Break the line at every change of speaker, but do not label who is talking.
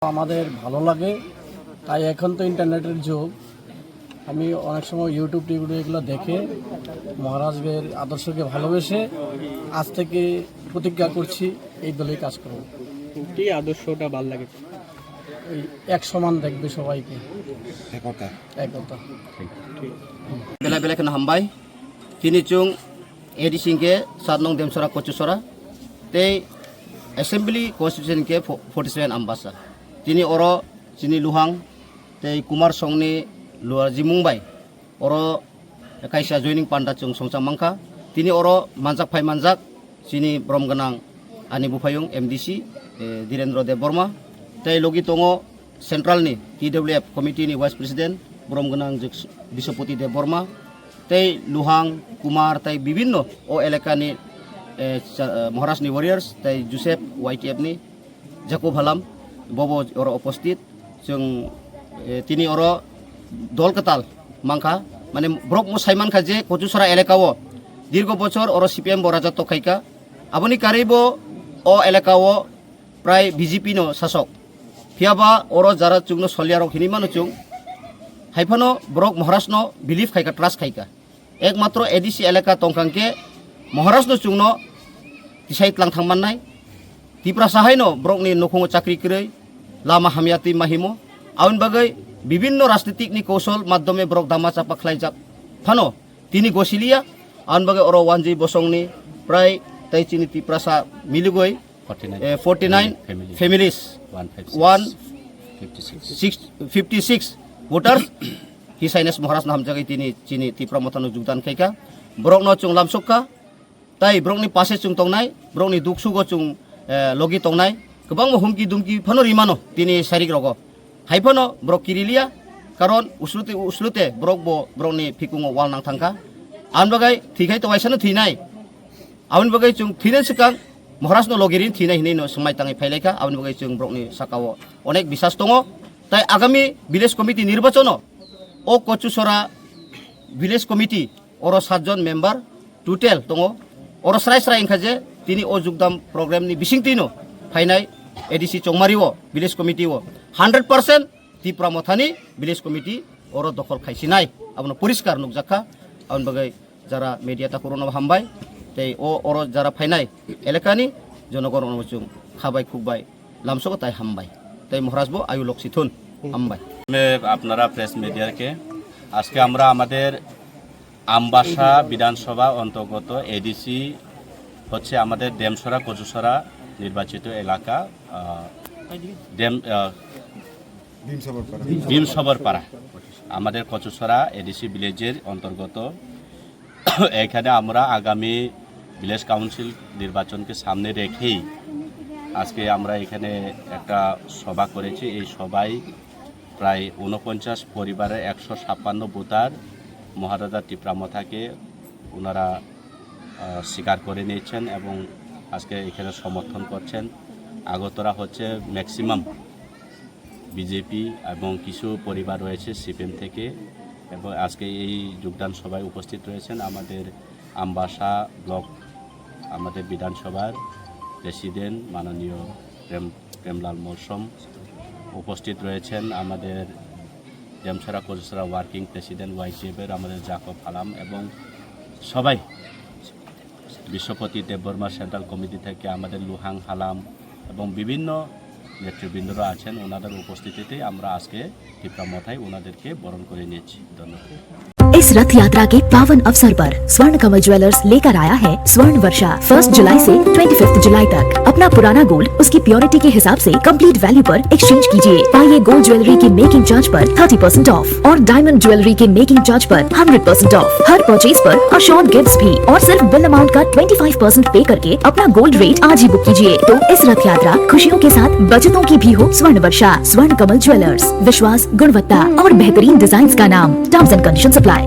আমাদের ভালো লাগে, তাই এখন তো ইন্টারনেটের যুগ। আমি অনেক সময় ইউটিউব এগুলো দেখে মহারাজের আদর্শকে ভালোবেসে আজ থেকে প্রতিজ্ঞা করছি এই দলেই কাজ করব।
কি আদর্শটা ভালো লাগে?
এই এক সমান দেখবে সবাইকে, একতা।
Bela-bela kena hambai. Kini cung edi singke saat nong demsora kocusora. Te assembly constitution ke 47 ambasa. Kini oro sini luhang te Kumar Songni luar Jimungbai. Oro kaisa joining panda cung songsang mangka. Kini oro manjak pai manjak sini Brom Ganang Ani Bupayung MDC Direndra Deborma. Te logi tongo central ni TWF committee ni vice president Brom Ganang Bisopoti Deborma. Tei Luhang, Kumar, tei Bibino, o elekani Maharashtra ni Warriors, tei Joseph YTF ni, Jacob Halam, Bobo oro opposite, sung tini oro dol ketal, mangka, mane brok mo Saiman kaje, kocusora elekawo, dirgo bocor oro CPM boraja to kaika, aboni karibo o elekawo, prai BJP no sasok, piaba oro jara chung no soliaro hini mano chung, haifano brok Maharashtra no belief kaika trust kaika. Ekmatro edisi elaka tongkangke Maharashtra chungno tisait lang thangmannai tiprasahai no brok ni nokhongo chakri krei lama hamyati mahimo aun bagai bibinno rajnitik ni koushol maddhome brok dama chapa khlaijak phano tini gosilia aun bagai oro wanji bosongni prai tai chini tiprasa miligoi 49 families 156 voters Hisainas Maharashtra ham jagai tini chini tipra motano jugdan kaika brok no chung lamsokka tai brok ni pase chung tongnai brok ni duksu go chung logi tongnai kebang humki dumki phano rimano tini sarik rogo haipano brok kirilia karon uslute brok ni phikungo wal nang thangka an bagai thikai to waisano thinai aun bagai chung thinen sekang Maharashtra logirin thinai hinai no samai tangai phailaika aun bagai chung brok ni sakawo onek bisas tongo tai agami village committee nirbachono o kocusora village committee oro 7 jon member total tongo oro srai engkaje tini o jugdam program ni bising tino phainai edisi chongmariwo village committee wo 100% tipra mothani village committee oro dokol khaisinai abno poriskar nukjakha abon bagai jara media ta corona hambai tei o oro jara phainai elakani jonogon onchung khabai khukbai lamsoko tai hambai tei Maharashbo ayu loksithun hambai
আপনারা press মিডিয়াকে আজকে আমরা আমাদের আমবাসা বিধানসভা অন্তর্গত ADC হচ্ছে আমাদের ডেমসরা কচুসরা নির্বাচিত এলাকা ভীমসবরপাড়া আমাদের কচুসরা এডিসি ভিলেজের অন্তর্গত এখানে আমরা আগামী ভিলেজ কাউন্সিল নির্বাচনকে সামনে রেখেই আজকে আমরা এখানে একটা সভা করেছি। এই সভায় প্রায় 49 পরিবারের 156 ভোটার মহারাজা টিপ্রামথাকে ওনারা স্বীকার করে নিয়েছেন এবং আজকে এখানে সমর্থন করছেন। আগতরা হচ্ছে ম্যাক্সিমাম বিজেপি এবং কিছু পরিবার রয়েছে সিপিএম থেকে এবং আজকে এই যোগদান সভায় উপস্থিত রয়েছেন আমাদের আমবাসা ব্লক আমাদের বিধানসভার প্রেসিডেন্ট মাননীয় প্রেমলাল মৌসুম উপস্থিত রয়েছেন আমাদের ডেমসরা কচুসরা ওয়ার্কিং প্রেসিডেন্ট ওয়াইটিএফের আমাদের জাকব হালাম এবং সবাই বিশ্বপতি দেববর্মা সেন্ট্রাল কমিটি থেকে আমাদের লুহাং হালাম এবং বিভিন্ন নেতৃবৃন্দরা আছেন। ওনাদের উপস্থিতিতে আমরা আজকে টিপ্রামথায় ওনাদেরকে বরণ করে নিয়েছি। ধন্যবাদ।
इस रथ यात्रा के पावन अवसर पर स्वर्ण कमल ज्वेलर्स लेकर आया है स्वर्ण वर्षा 1 जुलाई से 25 जुलाई तक। अपना पुराना गोल्ड उसकी प्योरिटी के हिसाब से कंप्लीट वैल्यू पर एक्सचेंज कीजिए। पाइए गोल्ड ज्वेलरी की मेकिंग चार्ज पर 30% ऑफ और डायमंड ज्वेलरी के मेकिंग चार्ज पर 100% ऑफ। हर परचेज पर अशोर्ड गिफ्ट्स भी और सिर्फ बिल अमाउंट का 25% पे करके अपना गोल्ड रेट आज ही बुक कीजिए। तो इस रथ यात्रा खुशियों के साथ बचतों की भी हो। स्वर्ण वर्षा स्वर्ण कमल ज्वेलर्स, विश्वास, गुणवत्ता और बेहतरीन डिजाइन का नाम। Terms and conditions apply.